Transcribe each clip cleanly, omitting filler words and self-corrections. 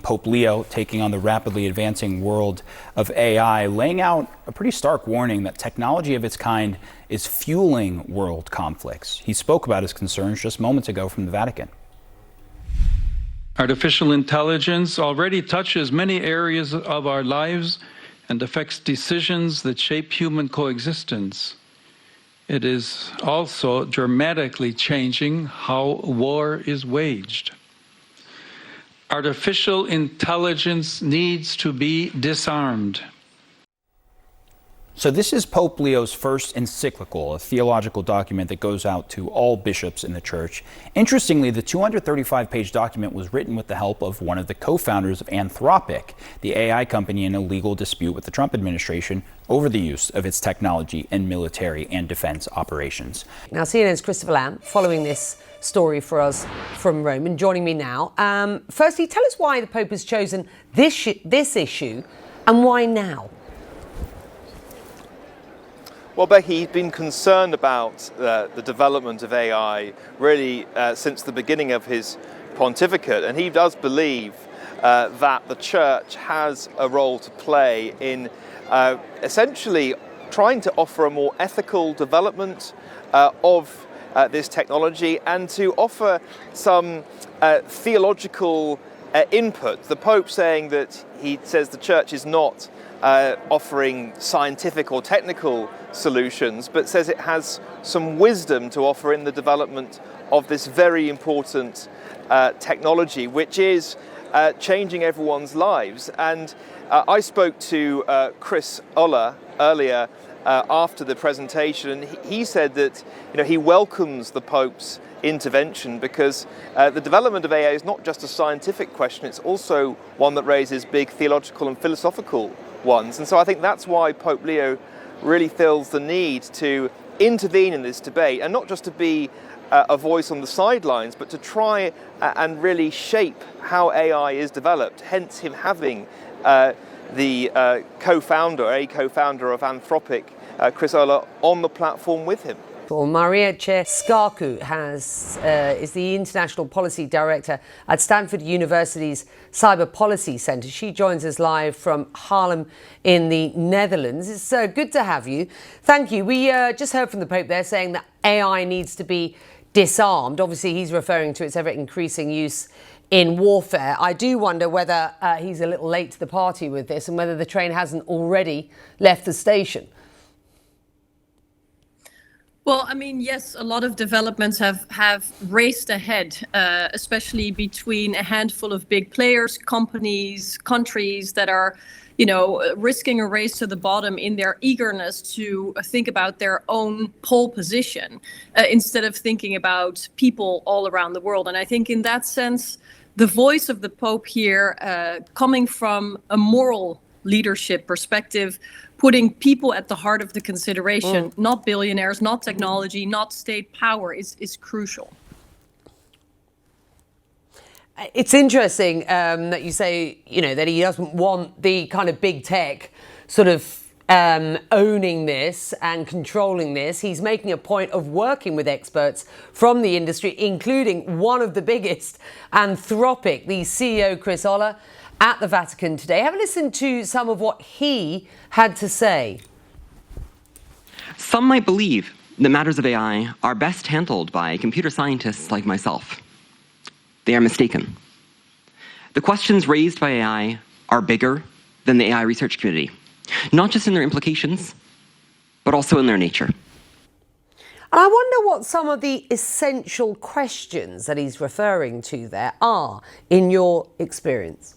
Pope Leo taking on the rapidly advancing world of AI, laying out a pretty stark warning that technology of its kind is fueling world conflicts. He spoke about his concerns just moments ago from the Vatican. Artificial intelligence already touches many areas of our lives and affects decisions that shape human coexistence. It is also dramatically changing how war is waged. Artificial intelligence needs to be disarmed. So this is Pope Leo's first encyclical, a theological document that goes out to all bishops in the church. Interestingly, the 235-page document was written with the help of one of the co-founders of Anthropic, the AI company in a legal dispute with the Trump administration over the use of its technology in military and defense operations. Now, CNN's Christopher Lamb following this story for us from Rome and joining me now. Firstly, tell us why the Pope has chosen this issue and why now? Well, Becky, he's been concerned about the development of AI really since the beginning of his pontificate, and he does believe that the Church has a role to play in essentially trying to offer a more ethical development of this technology and to offer some theological input. The Pope saying that he says the Church is not offering scientific or technical solutions, but says it has some wisdom to offer in the development of this very important technology, which is changing everyone's lives. And I spoke to Chris Oller earlier after the presentation, and he said that he welcomes the Pope's intervention because the development of AI is not just a scientific question, it's also one that raises big theological and philosophical ones. And so I think that's why Pope Leo really feels the need to intervene in this debate, and not just to be a voice on the sidelines, but to try and really shape how AI is developed, hence him having the co-founder of Anthropic, Chris Oller, on the platform with him. Well, Maria Ceausescu is the International Policy Director at Stanford University's Cyber Policy Center. She joins us live from Haarlem in the Netherlands. It's good to have you. Thank you. We just heard from the Pope there saying that AI needs to be disarmed. Obviously, he's referring to its ever-increasing use in warfare. I do wonder whether he's a little late to the party with this and whether the train hasn't already left the station. Well, I mean, yes, a lot of developments have raced ahead, especially between a handful of big players, companies, countries that are, risking a race to the bottom in their eagerness to think about their own pole position instead of thinking about people all around the world. And I think in that sense, the voice of the Pope here, coming from a moral leadership perspective, putting people at the heart of the consideration, not billionaires, not technology, not state power, is crucial. It's interesting that you say, that he doesn't want the kind of big tech sort of owning this and controlling this. He's making a point of working with experts from the industry, including one of the biggest, Anthropic, the CEO, Chris Oller, at the Vatican today. Have a listen to some of what he had to say. Some might believe that matters of AI are best handled by computer scientists like myself. They are mistaken. The questions raised by AI are bigger than the AI research community, not just in their implications, but also in their nature. And I wonder what some of the essential questions that he's referring to there are, in your experience.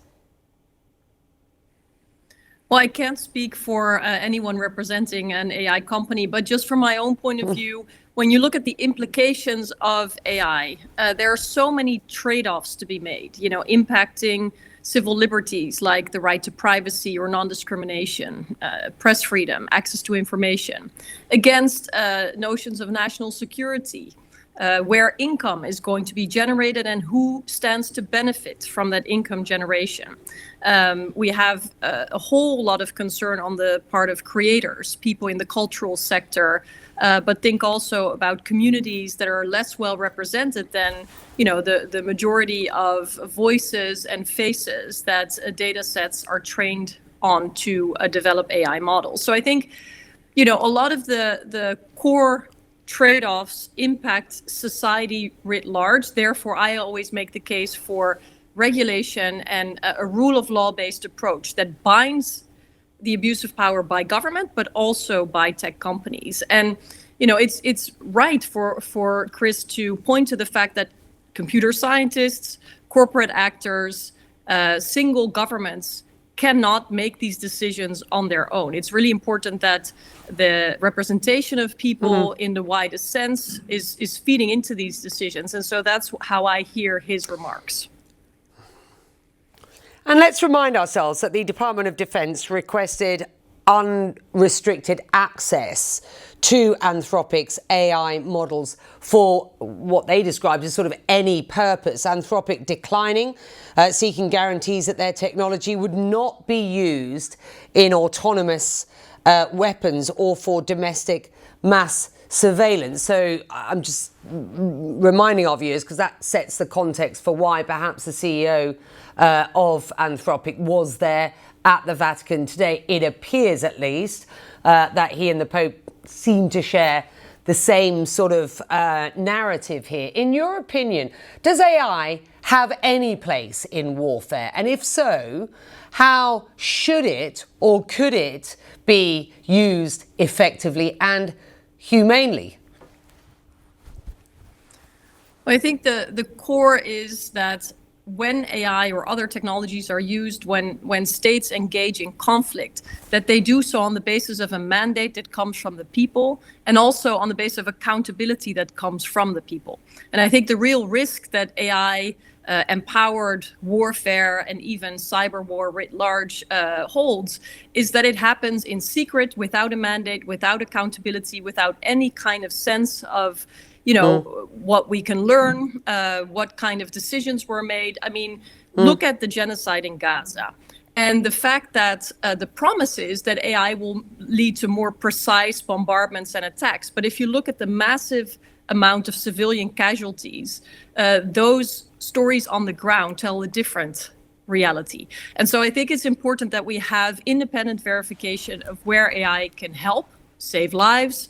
Well, I can't speak for anyone representing an AI company, but just from my own point of view, when you look at the implications of AI, there are so many trade-offs to be made, impacting civil liberties like the right to privacy or non-discrimination, press freedom, access to information, against notions of national security, where income is going to be generated and who stands to benefit from that income generation. We have a whole lot of concern on the part of creators, people in the cultural sector, but think also about communities that are less well represented than, the majority of voices and faces that data sets are trained on to develop AI models. So I think, a lot of the core trade-offs impact society writ large. Therefore, I always make the case for regulation and a rule of law-based approach that binds the abuse of power by government, but also by tech companies. And it's right for Chris to point to the fact that computer scientists, corporate actors, single governments cannot make these decisions on their own. It's really important that the representation of people in the widest sense is feeding into these decisions. And so that's how I hear his remarks. And let's remind ourselves that the Department of Defense requested unrestricted access to Anthropic's AI models for what they described as sort of any purpose. Anthropic declining, seeking guarantees that their technology would not be used in autonomous weapons or for domestic mass surveillance. So I'm just reminding our viewers, because that sets the context for why perhaps the CEO of Anthropic was there at the Vatican today. It appears, at least, that he and the Pope seem to share the same sort of narrative here. In your opinion, does AI have any place in warfare? And if so, how should it or could it be used effectively and humanely? Well, I think the core is that when AI or other technologies are used when states engage in conflict, that they do so on the basis of a mandate that comes from the people and also on the basis of accountability that comes from the people. And I think the real risk that AI empowered warfare and even cyber war writ large holds is that it happens in secret, without a mandate, without accountability, without any kind of sense of what we can learn, what kind of decisions were made. I mean, look at the genocide in Gaza. And the fact that the promise is that AI will lead to more precise bombardments and attacks. But if you look at the massive amount of civilian casualties, those stories on the ground tell a different reality. And so I think it's important that we have independent verification of where AI can help save lives,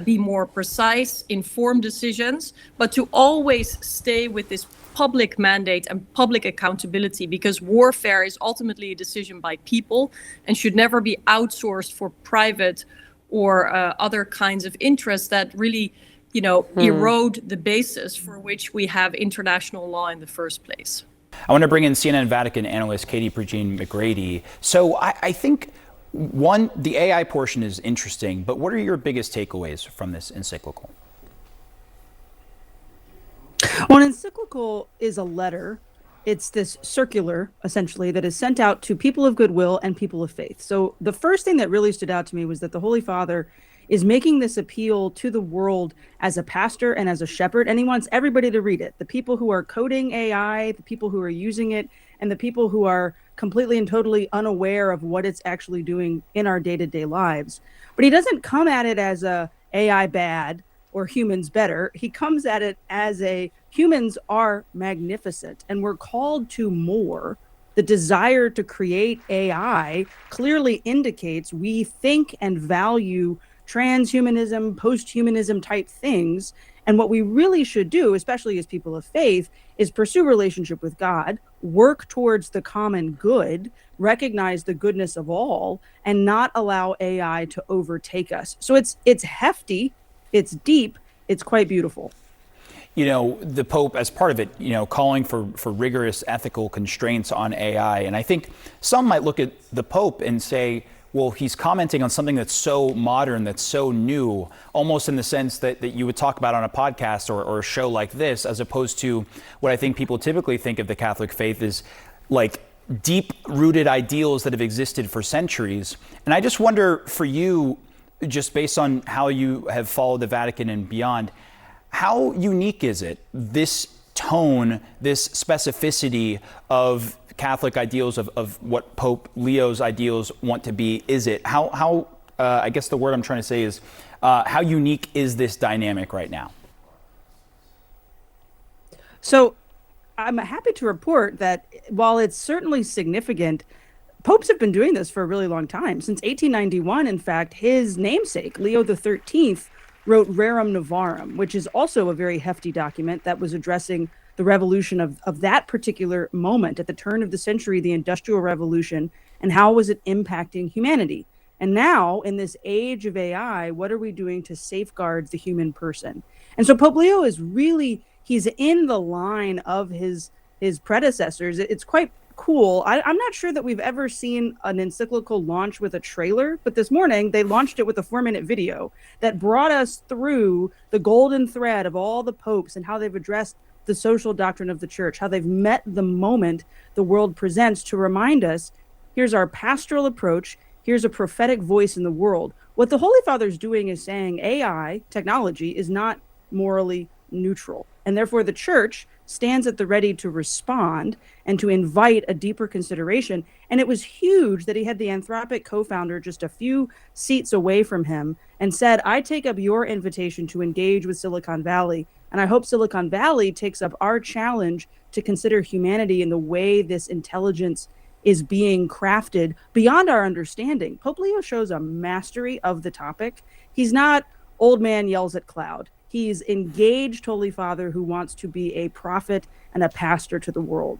be more precise, inform decisions, but to always stay with this public mandate and public accountability, because warfare is ultimately a decision by people and should never be outsourced for private or other kinds of interests that really, erode the basis for which we have international law in the first place. I want to bring in CNN Vatican analyst Katie Prejean McGrady. So I think the AI portion is interesting, but what are your biggest takeaways from this encyclical? Well, an encyclical is a letter. It's this circular, essentially, that is sent out to people of goodwill and people of faith. So the first thing that really stood out to me was that the Holy Father is making this appeal to the world as a pastor and as a shepherd, and he wants everybody to read it. The people who are coding AI, the people who are using it, and the people who are completely and totally unaware of what it's actually doing in our day-to-day lives. But he doesn't come at it as a AI bad or humans better. He comes at it as a humans are magnificent and we're called to more. The desire to create AI clearly indicates we think and value transhumanism, posthumanism type things. And what we really should do, especially as people of faith, is pursue relationship with God, work towards the common good, recognize the goodness of all, and not allow AI to overtake us. So it's hefty, it's deep, it's quite beautiful. The Pope, as part of it, calling for rigorous ethical constraints on AI. And I think some might look at the Pope and say, well, he's commenting on something that's so modern, that's so new, almost in the sense that you would talk about on a podcast or a show like this, as opposed to what I think people typically think of the Catholic faith is like deep-rooted ideals that have existed for centuries. And I just wonder for you, just based on how you have followed the Vatican and beyond, How unique is it, this tone, this specificity of Catholic ideals, of what Pope Leo's ideals want to be? Is it? How I guess the word I'm trying to say is, how unique is this dynamic right now? So I'm happy to report that while it's certainly significant, popes have been doing this for a really long time. Since 1891, in fact, his namesake, Leo XIII, wrote Rerum Novarum, which is also a very hefty document that was addressing the revolution of that particular moment at the turn of the century, the Industrial Revolution, and how was it impacting humanity. And now, in this age of AI, what are we doing to safeguard the human person? And so Pope Leo is really, he's in the line of his predecessors. It's quite cool. I'm not sure that we've ever seen an encyclical launch with a trailer, but this morning they launched it with a 4-minute video that brought us through the golden thread of all the popes and how they've addressed the social doctrine of the church, how they've met the moment the world presents to remind us, here's our pastoral approach, here's a prophetic voice in the world. What the Holy Father is doing is saying AI, technology, is not morally neutral. And therefore the church stands at the ready to respond and to invite a deeper consideration. And it was huge that he had the Anthropic co-founder just a few seats away from him and said, I take up your invitation to engage with Silicon Valley. And I hope Silicon Valley takes up our challenge to consider humanity in the way this intelligence is being crafted beyond our understanding. Pope Leo shows a mastery of the topic. He's not old man yells at cloud. He's engaged Holy Father who wants to be a prophet and a pastor to the world.